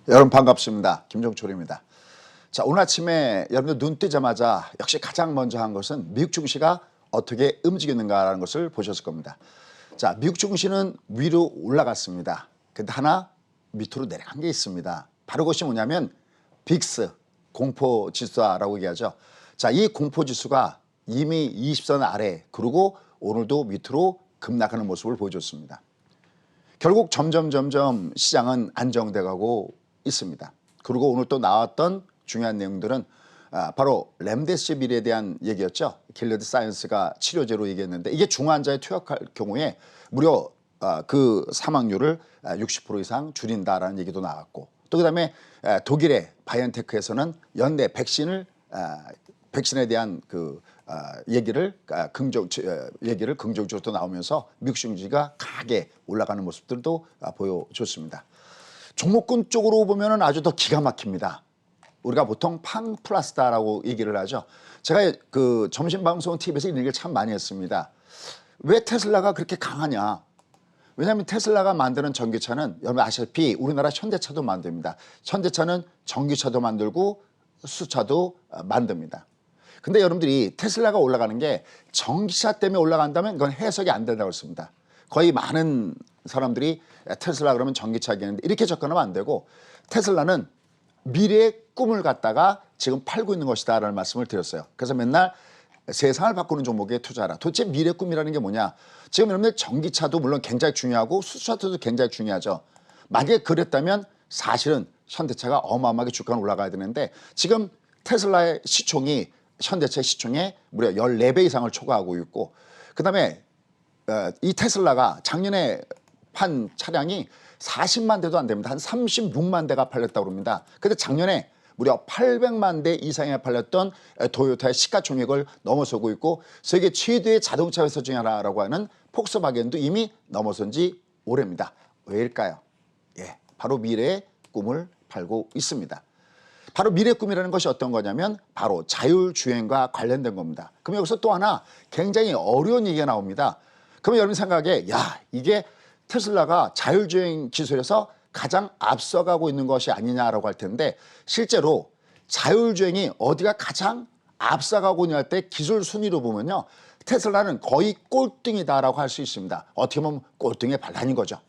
여러분 반갑습니다. 김종철입니다. 자, 오늘 아침에 여러분들 눈 뜨자마자 역시 가장 먼저 한 것은 미국 증시가 어떻게 움직였는가라는 것을 보셨을 겁니다. 자, 미국 증시는 위로 올라갔습니다. 근데 하나 밑으로 내려간 게 있습니다. 바로 그것이 뭐냐면 빅스 공포지수라고 얘기하죠. 자, 이 공포지수가 이미 20선 아래, 그리고 오늘도 밑으로 급락하는 모습을 보여줬습니다. 결국 점점 시장은 안정돼 가고 있습니다. 그리고 오늘 또 나왔던 중요한 내용들은 바로 렘데시빌에 대한 얘기였죠. 길레드 사이언스가 치료제로 얘기했는데 이게 중환자에 투약할 경우에 무려 그 사망률을 60% 이상 줄인다라는 얘기도 나왔고, 또 그다음에 독일의 바이언테크에서는 연내 백신에 대한 그 얘기를 긍정적으로 또 나오면서 미국 증시가 강하게 올라가는 모습들도 보여줬습니다. 종목군 쪽으로 보면은 아주 더 기가 막힙니다. 우리가 보통 팡 플러스다라고 얘기를 하죠. 제가 그 점심 방송 TV에서 이런 얘기를 참 많이 했습니다. 왜 테슬라가 그렇게 강하냐? 왜냐하면 테슬라가 만드는 전기차는 여러분 아시다시피 우리나라 현대차도 만듭니다. 현대차는 전기차도 만들고 수차도 만듭니다. 근데 여러분들이 테슬라가 올라가는 게 전기차 때문에 올라간다면 그건 해석이 안 된다고 했습니다. 거의 많은 사람들이 테슬라 그러면 전기차겠는데 이렇게 접근하면 안 되고, 테슬라는 미래의 꿈을 갖다가 지금 팔고 있는 것이다 라는 말씀을 드렸어요. 그래서 맨날 세상을 바꾸는 종목에 투자하라. 도대체 미래 꿈이라는 게 뭐냐? 지금 여러분들 전기차도 물론 굉장히 중요하고 수소차도 굉장히 중요하죠. 만약에 그랬다면 사실은 현대차가 어마어마하게 주가가 올라가야 되는데 지금 테슬라의 시총이 현대차의 시총에 무려 14배 이상을 초과하고 있고, 그 다음에 이 테슬라가 작년에 판 차량이 40만 대도 안 됩니다. 한 36만 대가 팔렸다고 합니다. 근데 작년에 무려 800만 대 이상이 팔렸던 도요타의 시가총액을 넘어서고 있고, 세계 최대의 자동차 회사 중에 하나라고 하는 폭스바겐도 이미 넘어선 지 오래입니다. 왜일까요? 예, 바로 미래의 꿈을 팔고 있습니다. 바로 미래의 꿈이라는 것이 어떤 거냐면 바로 자율주행과 관련된 겁니다. 그럼 여기서 또 하나 굉장히 어려운 얘기가 나옵니다. 그러면 여러분 생각에 이게 테슬라가 자율주행 기술에서 가장 앞서가고 있는 것이 아니냐라고 할 텐데, 실제로 자율주행이 어디가 가장 앞서가고 있냐 할 때 기술 순위로 보면요, 테슬라는 거의 꼴등이다라고 할 수 있습니다. 어떻게 보면 꼴등의 반란인 거죠.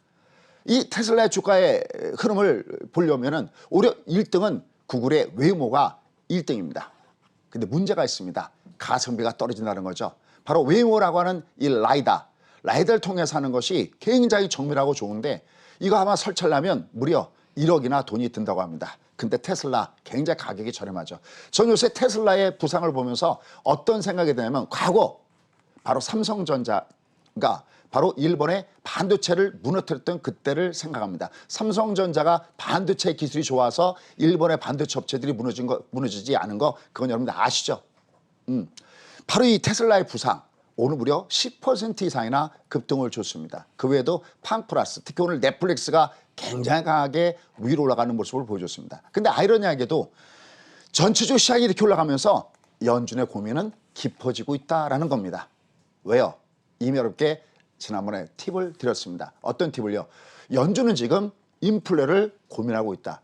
이 테슬라의 주가의 흐름을 보려면은 오히려 1등은 구글의 웨이모가 1등입니다. 근데 문제가 있습니다. 가성비가 떨어진다는 거죠. 바로 웨이모라고 하는 이 라이다를 통해서 하는 것이 굉장히 정밀하고 좋은데 이거 아마 설치하려면 무려 1억이나 돈이 든다고 합니다. 근데 테슬라 굉장히 가격이 저렴하죠. 저는 요새 테슬라의 부상을 보면서 어떤 생각이 드냐면, 과거 바로 삼성전자가 바로 일본의 반도체를 무너뜨렸던 그때를 생각합니다. 삼성전자가 반도체 기술이 좋아서 일본의 반도체 업체들이 무너지지 않은 거, 그건 여러분들 아시죠? 바로 이 테슬라의 부상, 오늘 무려 10% 이상이나 급등을 줬습니다. 그 외에도 팡플러스, 특히 오늘 넷플릭스가 굉장히 강하게 위로 올라가는 모습을 보여줬습니다. 근데 아이러니하게도 전체적으로 시장이 이렇게 올라가면서 연준의 고민은 깊어지고 있다라는 겁니다. 왜요? 이미 여러분께 지난번에 팁을 드렸습니다. 어떤 팁을요? 연준은 지금 인플레를 고민하고 있다.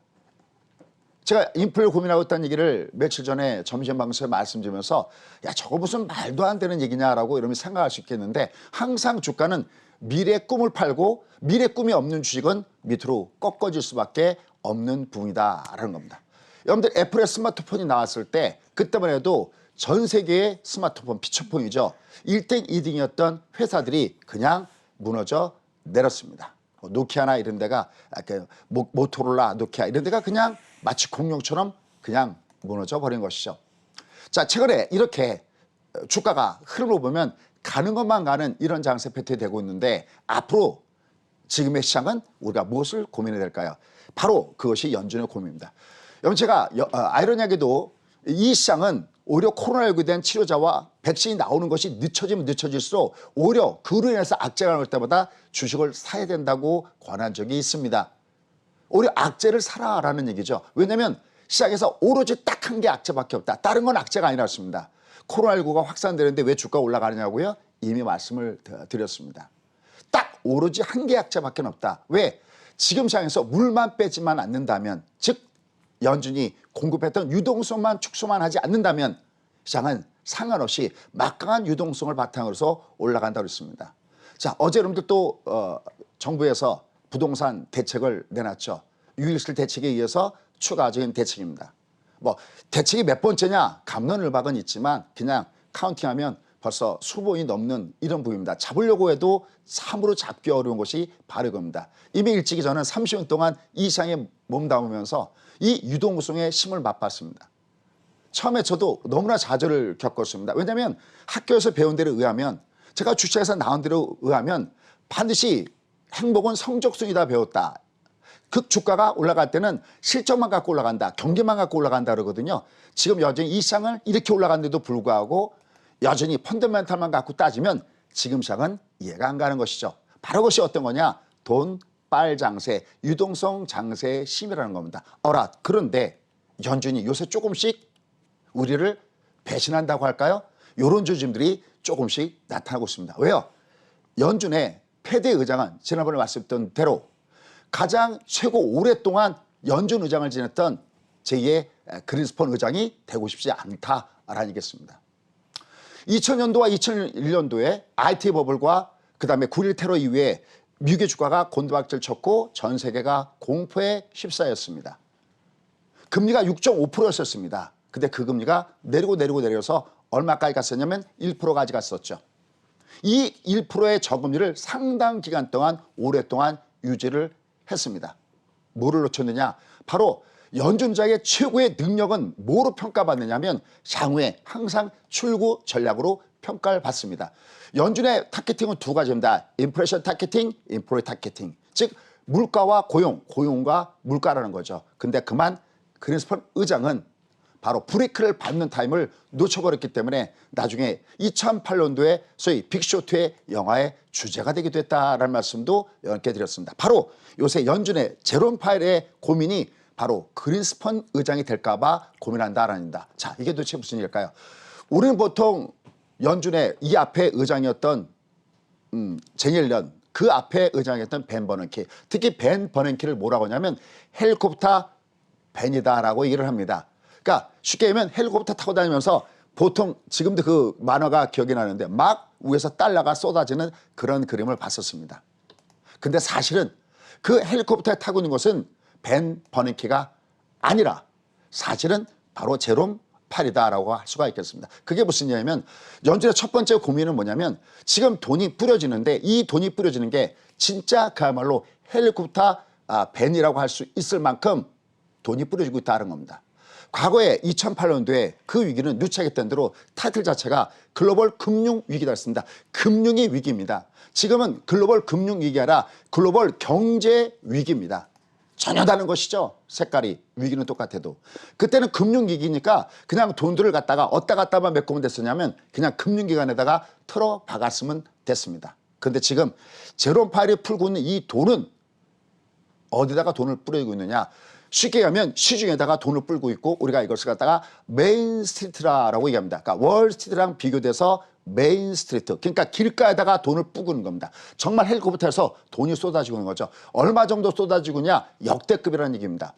제가 인플레를 고민하고 있다는 얘기를 며칠 전에 점심방송에 말씀드리면서 저거 무슨 말도 안 되는 얘기냐라고 여러분이 생각할 수 있겠는데, 항상 주가는 미래의 꿈을 팔고 미래 꿈이 없는 주식은 밑으로 꺾어질 수밖에 없는 부분이다라는 겁니다. 여러분들 애플의 스마트폰이 나왔을 때 그때만 해도 전 세계의 스마트폰 피처폰이죠. 1등, 2등이었던 회사들이 그냥 무너져 내렸습니다. 노키아나 이런 데가, 모토로라, 노키아 이런 데가 그냥 마치 공룡처럼 그냥 무너져 버린 것이죠. 자, 최근에 이렇게 주가가 흐름을 보면 가는 것만 가는 이런 장세 패턴이 되고 있는데, 앞으로 지금의 시장은 우리가 무엇을 고민해야 될까요? 바로 그것이 연준의 고민입니다. 여러분, 제가 아이러니하게도 이 시장은 오히려 코로나19에 대한 치료자와 백신이 나오는 것이 늦춰지면 늦춰질수록 오히려 그로 인해서 악재가 나올 때마다 주식을 사야 된다고 권한 적이 있습니다. 오히려 악재를 사라라는 얘기죠. 왜냐하면 시장에서 오로지 딱 한 개 악재밖에 없다. 다른 건 악재가 아니라습니다. 코로나19가 확산되는데 왜 주가가 올라가느냐고요? 이미 말씀을 드렸습니다. 딱 오로지 한 개 악재밖에 없다. 왜? 지금 시장에서 물만 빼지만 않는다면, 즉 연준이 공급했던 유동성만 축소만 하지 않는다면 시장은 상관없이 막강한 유동성을 바탕으로 해서 올라간다고 했습니다. 자, 어제 여러분들 또 정부에서 부동산 대책을 내놨죠. 유일실 대책에 의해서 추가적인 대책입니다. 뭐 대책이 몇 번째냐 갑론을박은 있지만 그냥 카운팅하면 벌써 수번이 넘는 이런 부분입니다. 잡으려고 해도 참으로 잡기 어려운 것이 바로 이겁니다. 이미 일찍이 저는 30년 동안 이 시장에 몸담으면서 이 유동성의 힘을 맛봤습니다. 처음에 저도 너무나 좌절을 겪었습니다. 왜냐하면 학교에서 배운 대로 의하면, 제가 주식에서 나온 대로 의하면 반드시 행복은 성적순이다 배웠다. 주가가 올라갈 때는 실적만 갖고 올라간다, 경기만 갖고 올라간다 그러거든요. 지금 여전히 이 시장을 이렇게 올라갔는데도 불구하고 여전히 펀더멘탈만 갖고 따지면 지금 시장은 이해가 안 가는 것이죠. 바로 그것이 어떤 거냐? 돈빨 장세, 유동성 장세의 힘이라는 겁니다. 그런데 연준이 요새 조금씩 우리를 배신한다고 할까요? 이런 조짐들이 조금씩 나타나고 있습니다. 왜요? 연준의 패드 의장은 지난번에 말씀드렸던 대로 가장 최고 오랫동안 연준 의장을 지냈던 제2의 그린스펀 의장이 되고 싶지 않다라는 얘기겠습니다. 2000년도와 2001년도에 IT 버블과 그다음에 9.11 테러 이후에 미국의 주가가 곤두박질 쳤고 전 세계가 공포에 휩싸였습니다. 금리가 6.5%였습니다. 근데 그 금리가 내려서 얼마까지 갔었냐면 1%까지 갔었죠. 이 1%의 저금리를 상당 기간 동안 오랫동안 유지를 했습니다. 뭐를 놓쳤느냐? 바로 연준자의 최고의 능력은 뭐로 평가받느냐면 향후에 항상 출구 전략으로 평가를 받습니다. 연준의 타겟팅은 두 가지입니다. 인플레이션 타겟팅, 인플레이 타겟팅. 즉 물가와 고용과 물가라는 거죠. 근데 그만 그린스펀 의장은 바로 브레이크를 밟는 타임을 놓쳐버렸기 때문에 나중에 2008년도에 소위 빅쇼트의 영화의 주제가 되기도 했다라는 말씀도 이렇게 드렸습니다. 바로 요새 연준의 제롬 파웰의 고민이 바로 그린스펀 의장이 될까 봐 고민한다라는 겁니다. 자, 이게 도대체 무슨 일일까요? 우리는 보통 연준의 이 앞에 의장이었던 제니앨런, 그 앞에 의장이었던 벤 버넌키, 특히 벤 버넌키를 뭐라고 하냐면 헬리콥터 벤이다라고 얘기를 합니다. 그러니까 쉽게 얘기하면 헬리콥터 타고 다니면서 보통 지금도 그 만화가 기억이 나는데 막 위에서 달러가 쏟아지는 그런 그림을 봤었습니다. 근데 사실은 그 헬리콥터에 타고 있는 것은 벤 버넌키가 아니라 사실은 바로 제롬 파웰이다라고 할 수가 있겠습니다. 그게 무슨 얘기냐면 연준의 첫 번째 고민은 뭐냐면 지금 돈이 뿌려지는데 이 돈이 뿌려지는 게 진짜 그야말로 헬리콥터 벤이라고 할 수 있을 만큼 돈이 뿌려지고 있다는 겁니다. 과거에 2008년도에 그 위기는 누차했던 대로 타이틀 자체가 글로벌 금융 위기다 했습니다. 금융이 위기입니다. 지금은 글로벌 금융 위기가 아니라 글로벌 경제 위기입니다. 전혀 다른 것이죠. 색깔이. 위기는 똑같아도. 그때는 금융위기니까 그냥 돈들을 갖다가 어디다 갖다만 메꾸면 됐었냐면 그냥 금융기관에다가 틀어 박았으면 됐습니다. 그런데 지금 제롬 파웰이 풀고 있는 이 돈은 어디다가 돈을 뿌리고 있느냐. 쉽게 얘기하면 시중에다가 돈을 뿌리고 있고 우리가 이것을 갖다가 메인 스트리트라고 얘기합니다. 그러니까 월스트리트랑 비교돼서 메인 스트리트, 그러니까 길가에다가 돈을 뿌리는 겁니다. 정말 헬리콥터에서 돈이 쏟아지고 있는 거죠. 얼마 정도 쏟아지고냐? 역대급이라는 얘기입니다.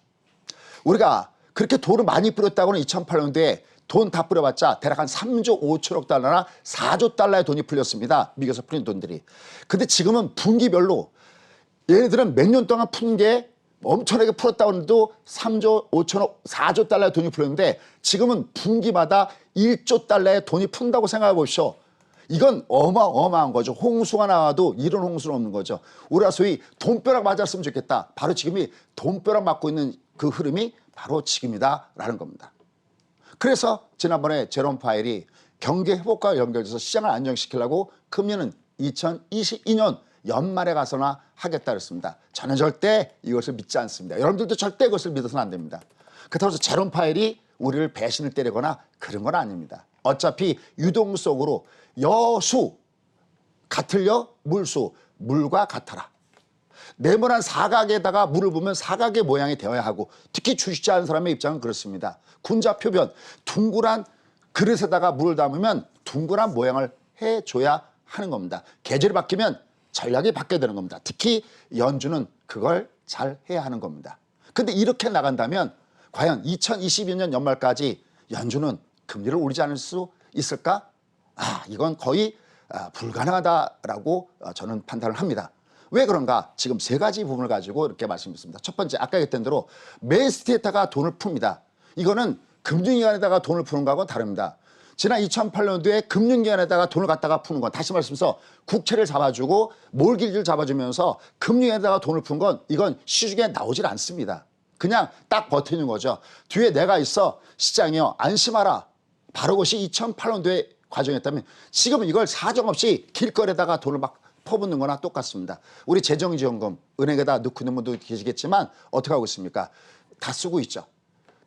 우리가 그렇게 돈을 많이 뿌렸다고는 2008년도에 돈 다 뿌려봤자 대략 한 3조 5천억 달러나 4조 달러의 돈이 풀렸습니다. 미국에서 풀린 돈들이. 근데 지금은 분기별로 얘네들은 몇 년 동안 푼 게 엄청나게 풀었다고 해도 3조 5천억 4조 달러의 돈이 풀렸는데 지금은 분기마다 1조 달러의 돈이 푼다고 생각해 보십시오. 이건 어마어마한 거죠. 홍수가 나와도 이런 홍수는 없는 거죠. 우리가 소위 돈벼락 맞았으면 좋겠다. 바로 지금이 돈벼락 맞고 있는 그 흐름이 바로 지금이다라는 겁니다. 그래서 지난번에 제롬 파웰이 경기 회복과 연결돼서 시장을 안정시키려고 금리는 2022년 연말에 가서나 하겠다 그랬습니다. 저는 절대 이것을 믿지 않습니다. 여러분들도 절대 그것을 믿어서는 안 됩니다. 그렇다고 해서 제롬 파웰이 우리를 배신을 때리거나 그런 건 아닙니다. 어차피 유동 속으로 여수 같을려 물수 물과 같아라. 네모난 사각에다가 물을 부으면 사각의 모양이 되어야 하고 특히 주식지 않은 사람의 입장은 그렇습니다. 군자표변 둥그란 그릇에다가 물을 담으면 둥그란 모양을 해줘야 하는 겁니다. 계절이 바뀌면 전략이 바뀌어야 되는 겁니다. 특히 연준은 그걸 잘 해야 하는 겁니다. 근데 이렇게 나간다면 과연 2022년 연말까지 연준은 금리를 올리지 않을 수 있을까? 이건 거의 불가능하다라고 저는 판단을 합니다. 왜 그런가? 지금 세 가지 부분을 가지고 이렇게 말씀드렸습니다. 첫 번째, 아까 얘기했던 대로 맨스테이트가 돈을 풉니다. 이거는 금융기관에다가 돈을 푸는 거하고는 다릅니다. 지난 2008년도에 금융기관에다가 돈을 갖다가 푸는 건, 다시 말씀해서 국채를 잡아주고 몰기지를 잡아주면서 금융기관에다가 돈을 푸는 건 이건 시중에 나오질 않습니다. 그냥 딱 버티는 거죠. 뒤에 내가 있어, 시장이요, 안심하라. 바로 그것이 2008년도의 과정이었다면 지금은 이걸 사정없이 길거리에다가 돈을 막 퍼붓는 거나 똑같습니다. 우리 재정지원금 은행에다 넣고 있는 분도 계시겠지만 어떻게 하고 있습니까? 다 쓰고 있죠.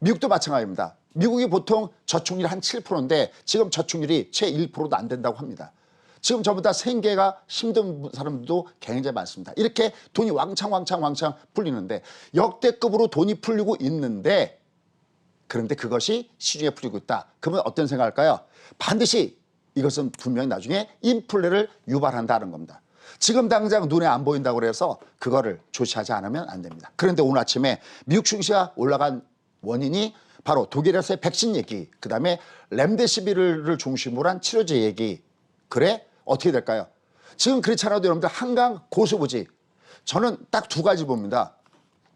미국도 마찬가지입니다. 미국이 보통 저축률이 한 7%인데 지금 저축률이 채 1%도 안 된다고 합니다. 지금 전부 다 생계가 힘든 사람들도 굉장히 많습니다. 이렇게 돈이 왕창 풀리는데, 역대급으로 돈이 풀리고 있는데, 그런데 그것이 시중에 풀리고 있다. 그러면 어떤 생각할까요? 반드시 이것은 분명히 나중에 인플레를 유발한다는 겁니다. 지금 당장 눈에 안 보인다고 해서 그거를 조치하지 않으면 안 됩니다. 그런데 오늘 아침에 미국 증시가 올라간 원인이 바로 독일에서의 백신 얘기, 그다음에 렘데시비르를 중심으로 한 치료제 얘기. 그래? 어떻게 될까요? 지금 그렇지 않아도 여러분들 한강 고수부지, 저는 딱 두 가지 봅니다.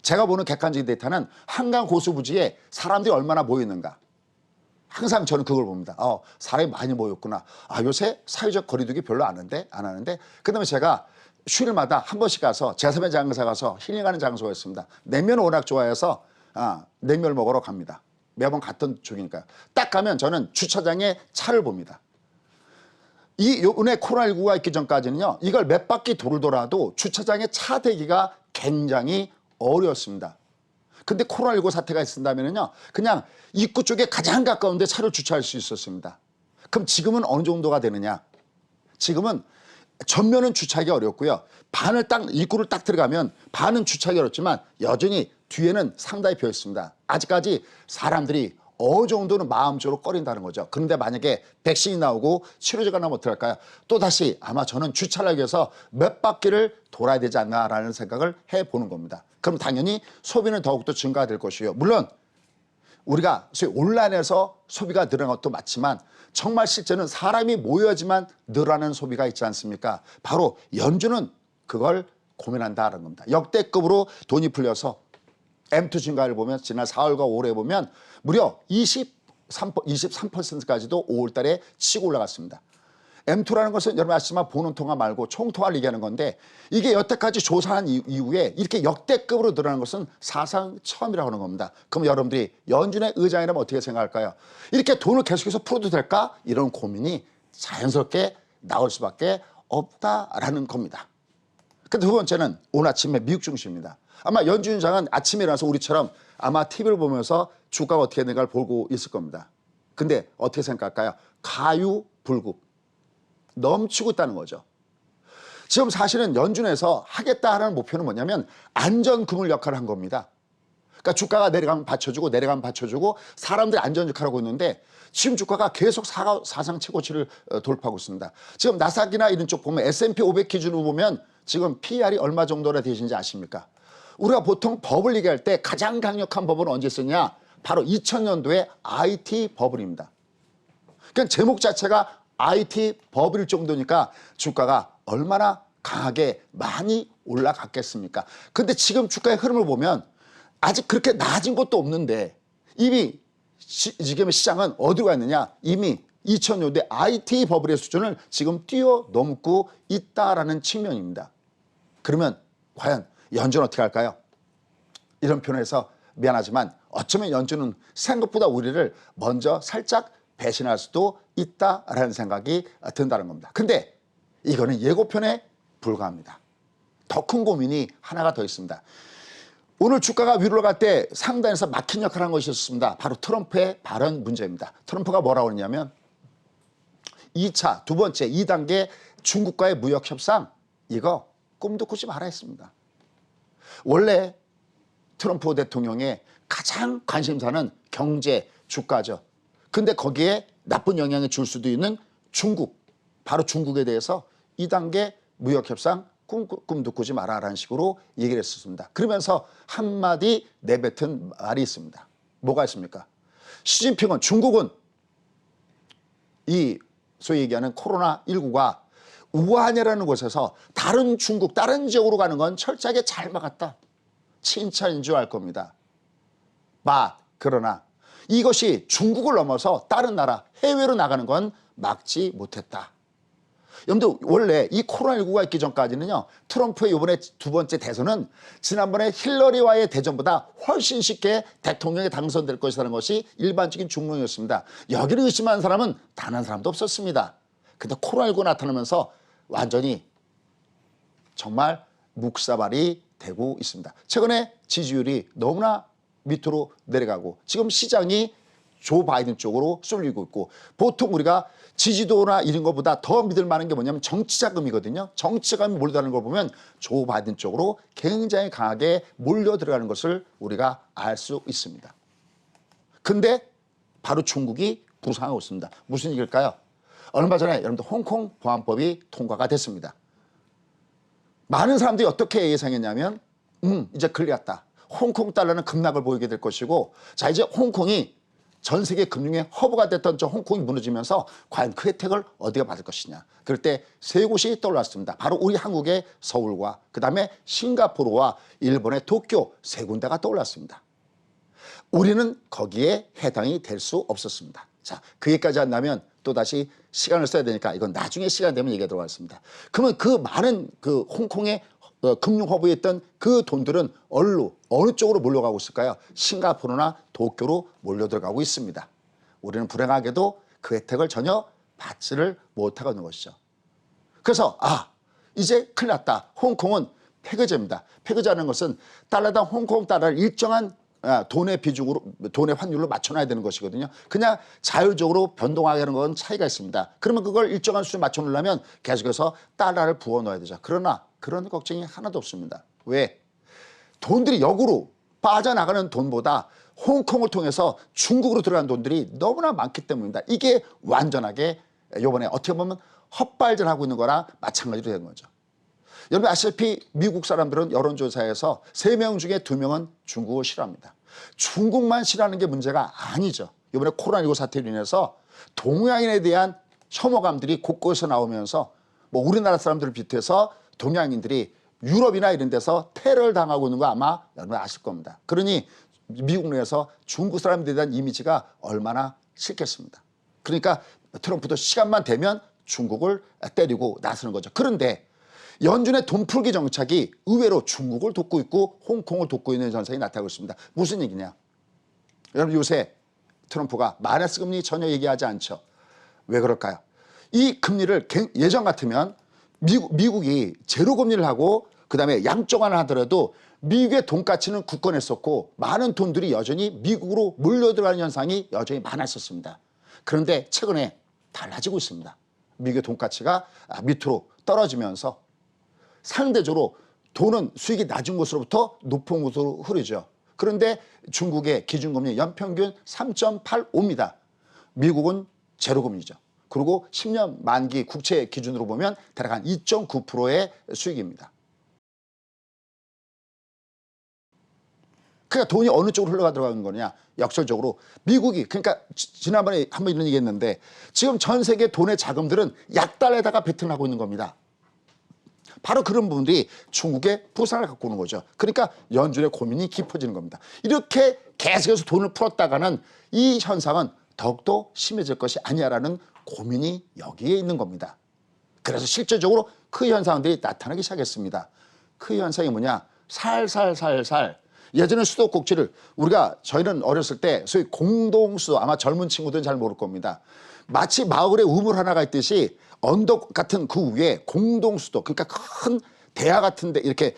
제가 보는 객관적인 데이터는 한강 고수부지에 사람들이 얼마나 모이는가. 항상 저는 그걸 봅니다. 사람이 많이 모였구나. 요새 사회적 거리두기 별로 안 하는데. 그다음에 제가 휴일마다 한 번씩 가서 제3의 장사 가서 힐링하는 장소가 있습니다. 냉면을 워낙 좋아해서 냉면을 먹으러 갑니다. 매번 갔던 쪽이니까요. 딱 가면 저는 주차장에 차를 봅니다. 이번에 코로나19가 있기 전까지는요, 이걸 몇 바퀴 돌더라도 주차장에 차 대기가 굉장히 어려웠습니다. 근데 코로나19 사태가 있었다면요, 그냥 입구 쪽에 가장 가까운 데 차를 주차할 수 있었습니다. 그럼 지금은 어느 정도가 되느냐? 지금은 전면은 주차하기 어렵고요. 입구를 딱 들어가면 반은 주차하기 어렵지만 여전히 뒤에는 상당히 비어 있습니다. 아직까지 사람들이 어느 정도는 마음적으로 꺼린다는 거죠. 그런데 만약에 백신이 나오고 치료제가 나오면 어떡할까요? 또다시 아마 저는 주차를 하기 위해서 몇 바퀴를 돌아야 되지 않나라는 생각을 해보는 겁니다. 그럼 당연히 소비는 더욱더 증가될 것이고요. 물론 우리가 소위 온라인에서 소비가 늘어난 것도 맞지만 정말 실제는 사람이 모여야지만 늘어나는 소비가 있지 않습니까? 바로 연준은 그걸 고민한다는 겁니다. 역대급으로 돈이 풀려서 M2 증가를 보면 지난 4월과 5월에 보면 무려 23%까지도 5월 달에 치고 올라갔습니다. M2라는 것은 여러분 아시지만 보는 통화 말고 총통화를 얘기하는 건데, 이게 여태까지 조사한 이후에 이렇게 역대급으로 늘어나는 것은 사상 처음이라고 하는 겁니다. 그럼 여러분들이 연준의 의장이라면 어떻게 생각할까요? 이렇게 돈을 계속해서 풀어도 될까? 이런 고민이 자연스럽게 나올 수밖에 없다라는 겁니다. 근데 두 번째는 오늘 아침에 미국 증시입니다. 아마 연준 의장은 아침에 일어나서 우리처럼 아마 TV를 보면서 주가가 어떻게 되는가를 보고 있을 겁니다. 근데 어떻게 생각할까요? 가유불급. 넘치고 있다는 거죠. 지금 사실은 연준에서 하겠다 하는 목표는 뭐냐면 안전금을 역할을 한 겁니다. 그러니까 주가가 내려가면 받쳐주고 사람들이 안전 역할을 하고 있는데, 지금 주가가 계속 사상 최고치를 돌파하고 있습니다. 지금 나스닥이나 이런 쪽 보면 S&P 500 기준으로 보면 지금 PER이 얼마 정도나 되시는지 아십니까? 우리가 보통 버블 얘기할 때 가장 강력한 버블은 언제 쓰냐? 바로 2000년도에 IT 버블입니다. 그러니까 제목 자체가 IT 버블일 정도니까 주가가 얼마나 강하게 많이 올라갔겠습니까? 근데 지금 주가의 흐름을 보면 아직 그렇게 낮은 것도 없는데 이미 지금 시장은 어디로 갔느냐? 이미 2000년대 IT 버블의 수준을 지금 뛰어넘고 있다라는 측면입니다. 그러면 과연 연준은 어떻게 할까요? 이런 표현에서 미안하지만 어쩌면 연준은 생각보다 우리를 먼저 살짝 배신할 수도 있다라는 생각이 든다는 겁니다. 근데 이거는 예고편에 불과합니다. 더 큰 고민이 하나가 더 있습니다. 오늘 주가가 위로 갈 때 상단에서 막힌 역할을 한 것이 있었습니다. 바로 트럼프의 발언 문제입니다. 트럼프가 뭐라고 했냐면 2차, 두 번째, 2단계 중국과의 무역 협상, 이거 꿈도 꾸지 마라 했습니다. 원래 트럼프 대통령의 가장 관심사는 경제, 주가죠. 근데 거기에 나쁜 영향을 줄 수도 있는 중국, 바로 중국에 대해서 2단계 무역 협상 꿈도 꾸지 마라라는 식으로 얘기를 했었습니다. 그러면서 한마디 내뱉은 말이 있습니다. 뭐가 있습니까? 시진핑은 중국은 이 소위 얘기하는 코로나19가 우한이라는 곳에서 다른 중국, 다른 지역으로 가는 건 철저하게 잘 막았다. 칭찬인 줄 알 겁니다. 그러나 이것이 중국을 넘어서 다른 나라, 해외로 나가는 건 막지 못했다. 여러분들 원래 이 코로나19가 있기 전까지는요, 트럼프의 이번에 두 번째 대선은 지난번에 힐러리와의 대전보다 훨씬 쉽게 대통령에 당선될 것이라는 것이 일반적인 중론이었습니다. 여기를 의심하는 사람은 단 한 사람도 없었습니다. 근데 코로나19 나타나면서 완전히 정말 묵사발이 되고 있습니다. 최근에 지지율이 너무나 밑으로 내려가고 지금 시장이 조 바이든 쪽으로 쏠리고 있고, 보통 우리가 지지도나 이런 것보다 더 믿을 만한 게 뭐냐면 정치자금이거든요. 정치자금이 몰려드는 걸 보면 조 바이든 쪽으로 굉장히 강하게 몰려 들어가는 것을 우리가 알 수 있습니다. 근데 바로 중국이 부상하고 있습니다. 무슨 얘기일까요? 얼마 전에 여러분들 홍콩 보안법이 통과가 됐습니다. 많은 사람들이 어떻게 예상했냐면 이제 걸렸다. 홍콩 달러는 급락을 보이게 될 것이고, 자 이제 홍콩이 전 세계 금융의 허브가 됐던 저 홍콩이 무너지면서 과연 그 혜택을 어디가 받을 것이냐. 그럴 때 세 곳이 떠올랐습니다. 바로 우리 한국의 서울과 그다음에 싱가포르와 일본의 도쿄 세 군데가 떠올랐습니다. 우리는 거기에 해당이 될 수 없었습니다. 자, 그 얘기까지 한다면 또다시 시간을 써야 되니까 이건 나중에 시간 되면 얘기하도록 하겠습니다. 그러면 그 많은 그 홍콩의 금융 허브에 있던 그 돈들은 어느 쪽으로 몰려가고 있을까요? 싱가포르나 도쿄로 몰려 들어가고 있습니다. 우리는 불행하게도 그 혜택을 전혀 받지를 못하고 있는 것이죠. 그래서 이제 큰일 났다. 홍콩은 폐거제입니다. 폐거제라는 것은 달러당 홍콩 달러를 일정한 돈의 비중으로, 돈의 환율로 맞춰놔야 되는 것이거든요. 그냥 자율적으로 변동하게 하는 건 차이가 있습니다. 그러면 그걸 일정한 수준에 맞춰놓으려면 계속해서 달러를 부어 넣어야 되죠. 그러나 그런 걱정이 하나도 없습니다. 왜? 돈들이 역으로 빠져나가는 돈보다 홍콩을 통해서 중국으로 들어간 돈들이 너무나 많기 때문입니다. 이게 완전하게 이번에 어떻게 보면 헛발질하고 있는 거랑 마찬가지로 되는 거죠. 여러분 아시다시피 미국 사람들은 여론조사에서 3명 중에 2명은 중국을 싫어합니다. 중국만 싫어하는 게 문제가 아니죠. 이번에 코로나19 사태로 인해서 동양인에 대한 혐오감들이 곳곳에서 나오면서 뭐 우리나라 사람들을 비롯해서 동양인들이 유럽이나 이런 데서 테러를 당하고 있는 거 아마 여러분 아실 겁니다. 그러니 미국 내에서 중국 사람들에 대한 이미지가 얼마나 싫겠습니다. 그러니까 트럼프도 시간만 되면 중국을 때리고 나서는 거죠. 그런데 연준의 돈풀기 정책이 의외로 중국을 돕고 있고 홍콩을 돕고 있는 현상이 나타나고 있습니다. 무슨 얘기냐? 여러분 요새 트럼프가 마이너스 금리 전혀 얘기하지 않죠. 왜 그럴까요? 이 금리를 예전 같으면 미국이 제로 금리를 하고 그다음에 양적 완화를 하더라도 미국의 돈 가치는 굳건했었고 많은 돈들이 여전히 미국으로 몰려들어가는 현상이 여전히 많았었습니다. 그런데 최근에 달라지고 있습니다. 미국의 돈 가치가 밑으로 떨어지면서 상대적으로 돈은 수익이 낮은 곳으로부터 높은 곳으로 흐르죠. 그런데 중국의 기준금리 연평균 3.85입니다. 미국은 제로금리죠. 그리고 10년 만기 국채 기준으로 보면 대략 한 2.9%의 수익입니다. 그러니까 돈이 어느 쪽으로 흘러가 들어가는 거냐? 역설적으로 미국이, 그러니까 지난번에 한번 이런 얘기 했는데 지금 전 세계 돈의 자금들은 약달에다가 배팅하고 있는 겁니다. 바로 그런 부분들이 중국의 부상을 갖고 오는 거죠. 그러니까 연준의 고민이 깊어지는 겁니다. 이렇게 계속해서 돈을 풀었다가는 이 현상은 더욱더 심해질 것이 아니냐라는 고민이 여기에 있는 겁니다. 그래서 실제적으로 그 현상들이 나타나기 시작했습니다. 그 현상이 뭐냐? 살살살살 예전에 수도꼭지를 저희는 어렸을 때 소위 공동수도, 아마 젊은 친구들은 잘 모를 겁니다. 마치 마을에 우물 하나가 있듯이 언덕 같은 그 위에 공동수도, 그러니까 큰 대야 같은데 이렇게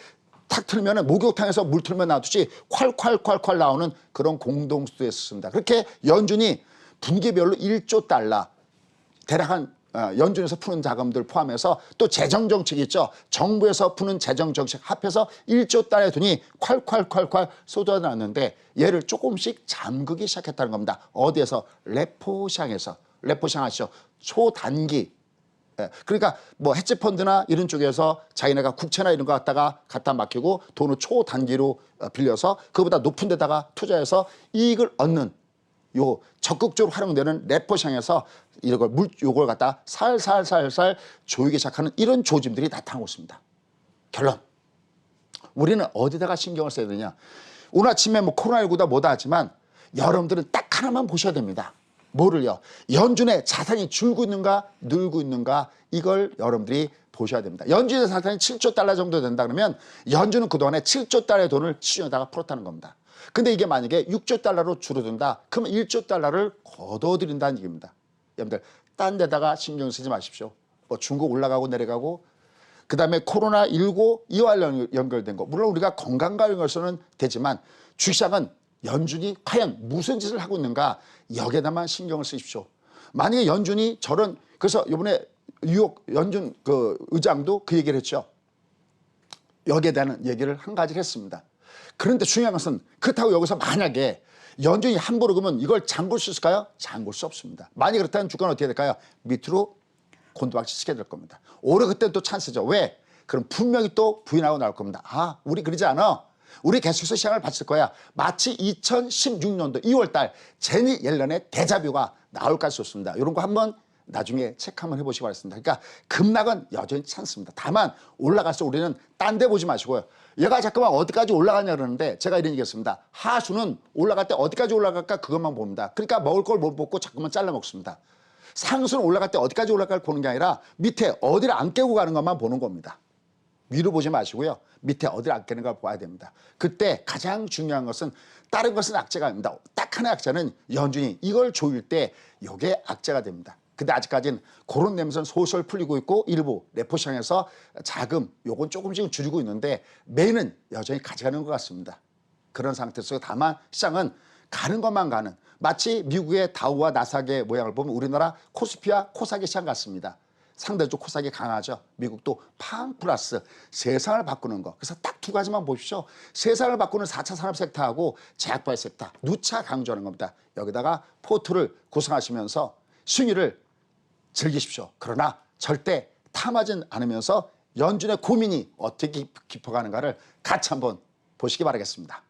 탁 틀면은 목욕탕에서 물 틀면 나오듯이 콸콸콸콸 나오는 그런 공동수도였습니다. 그렇게 연준이 분기별로 1조 달러 대략 한 연준에서 푸는 자금들 포함해서 또 재정정책이 있죠. 정부에서 푸는 재정정책 합해서 1조 달러의 돈이 콸콸콸콸 쏟아나왔는데 얘를 조금씩 잠그기 시작했다는 겁니다. 어디에서? 레포시장에서. 레포시장 아시죠? 초단기 예, 그러니까 뭐 헤지펀드나 이런 쪽에서 자기네가 국채나 이런 거 갖다 맡기고 돈을 초단기로 빌려서 그보다 높은 데다가 투자해서 이익을 얻는 요 적극적으로 활용되는 레포시 향해서 요걸 갖다 살살살살 조이기 시작하는 이런 조짐들이 나타나고 있습니다. 결론. 우리는 어디다가 신경을 써야 되냐. 오늘 아침에 뭐 코로나19다 뭐다 하지만 여러분들은 딱 하나만 보셔야 됩니다. 뭐를요? 연준의 자산이 줄고 있는가 늘고 있는가 이걸 여러분들이 보셔야 됩니다. 연준의 자산이 7조 달러 정도 된다 그러면 연준은 그동안에 7조 달러의 돈을 시중에다가 풀었다는 겁니다. 근데 이게 만약에 6조 달러로 줄어든다 그러면 1조 달러를 걷어들인다는 얘기입니다. 여러분들 딴 데다가 신경 쓰지 마십시오. 뭐 중국 올라가고 내려가고 그다음에 코로나19 이와 연결된 거 물론 우리가 건강과 연결해서는 되지만 주식시장은 연준이 과연 무슨 짓을 하고 있는가 여기에다만 신경을 쓰십시오. 만약에 연준이 저런 그래서 이번에 뉴욕 연준 그 의장도 그 얘기를 했죠. 여기에 대한 얘기를 한 가지를 했습니다. 그런데 중요한 것은 그렇다고 여기서 만약에 연준이 함부로 그러면 이걸 잠글 수 있을까요? 잠글 수 없습니다. 만약에 그렇다면 주가는 어떻게 될까요? 밑으로 곤두박질 치게 될 겁니다. 올해 그때는 또 찬스죠. 왜? 그럼 분명히 또 부인하고 나올 겁니다. 아, 우리 그러지 않아. 우리 계속해서 시장을 바칠 거야. 마치 2016년도 2월달 제니 옐런의 데자뷰가 나올 가능성이 있습니다. 이런 거 한번 나중에 체크 한번 해보시기 바랍니다. 그러니까 급락은 여전히 찬스입니다. 다만 올라갈수 우리는 딴 데 보지 마시고요. 얘가 잠깐만 어디까지 올라가냐 그러는데 제가 이런 얘기했습니다. 하수는 올라갈 때 어디까지 올라갈까 그것만 봅니다. 그러니까 먹을 걸 못 먹고 자꾸만 잘라 먹습니다. 상수는 올라갈 때 어디까지 올라갈 보는 게 아니라 밑에 어디를 안 깨고 가는 것만 보는 겁니다. 위로 보지 마시고요. 밑에 어디를 안 깨는 걸 봐야 됩니다. 그때 가장 중요한 것은 다른 것은 악재가 아닙니다. 딱 하나의 악재는 연준이 이걸 조일 때 이게 악재가 됩니다. 근데 아직까지는 그런 냄새는 솔솔 풀리고 있고 일부 레포시장에서 자금 요건 조금씩 줄이고 있는데 메인은 여전히 가져가는 것 같습니다. 그런 상태 속에 다만 시장은 가는 것만 가는 마치 미국의 다우와 나스닥의 모양을 보면 우리나라 코스피와 코스닥의 시장 같습니다. 상대적으로 코스닥이 강하죠. 미국도 팡 플러스 세상을 바꾸는 거. 그래서 딱 두 가지만 보십시오. 세상을 바꾸는 4차 산업 섹터하고 제약바이오 섹터 누차 강조하는 겁니다. 여기다가 포트를 구성하시면서 수익을 즐기십시오. 그러나 절대 탐하진 않으면서 연준의 고민이 어떻게 깊어가는가를 같이 한번 보시기 바라겠습니다.